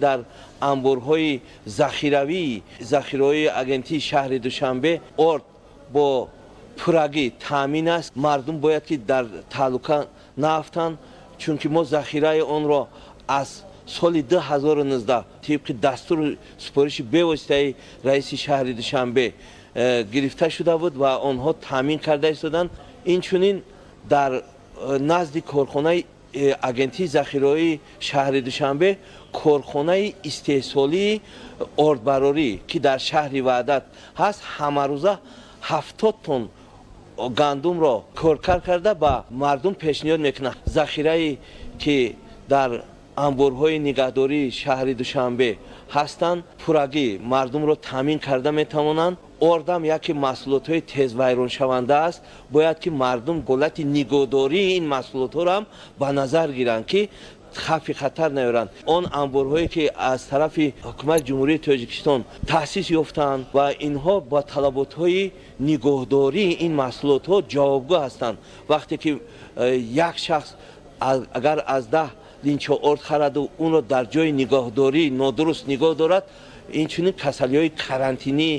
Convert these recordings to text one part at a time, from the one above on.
дар анборҳои захираҳои агентии шаҳри Душанбе орд бо пуррагӣ таъмин аст. Мардум бояд ки дар таҳлука наафтанд, чунки мо захираи онро аз соли 2019 тибқи дастури супориши бевоситаи раиси шаҳри Душанбе гирифта шуда буд ва онҳо таъмин карда истоданд. Инчунин дар назди корхонаи агентии захираҳои шаҳри Душанбе корхонаи истеҳсолии ордбарорӣ ки дар шаҳри Ваҳдат ҳаст, ҳамарӯза 70 тонн гандумро коркар карда ба мардум пешниҳод мекунад. Захирае ки дар анборҳои нигаҳдории шаҳри Душанбе ҳастанд, пуррагӣ мардумро таъмин карда метавонанд. Ордам яке маҳсулотҳои тезвайроншаванда аст. Бояд ки мардум ҳолати нигоҳдории ин маҳсулотҳоро ҳам ба назар гиранд ки хавфи хатар наёранд. Он анборҳое ки аз тарафи ҳукумати ҷумҳурии Тоҷикистон таъсис ёфтаанд ва инҳо ба талаботҳои нигоҳдории ин маҳсулотҳо ҷавобгӯ ҳастанд. Вақте ки як шахс агар аз 10 линчо орд хараду унро дар ҷои нигоҳдорӣ нодуруст нигоҳ дорад, инчунин касалиҳои карантинӣ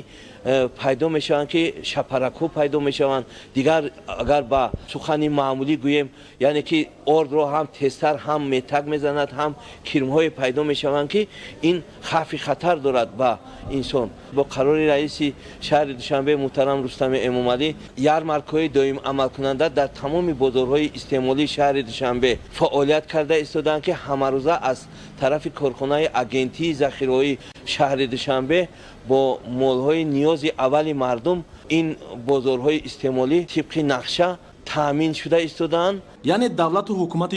пайдо мешаванд ки шапаракҳо пайдо мешаванд. Дигар агар ба сухани маъмулӣ гӯем, яъне ки ордро ҳам тезтар ҳам метак мезанад, ҳам кирмҳое пайдо мешаванд ки ин хавфи хатар дорад ба инсон. Бо қарори раиси шаҳри Душанбе муҳтарам Рустами Эмомалӣ, ярмаркаҳои доим амалкунанда дар тамоми бозорҳои истеъмолии шаҳри Душанбе фаъолият карда истоданд ки ҳамарӯза аз тарафи корхонаи агентии захираҳои шаҳри Душанбе бо молҳои ниёзи аввали мардум ин бозорҳои истеъмолӣ тибқи нақша таъмин шуда истодаанд. Яъне давлату ҳукумати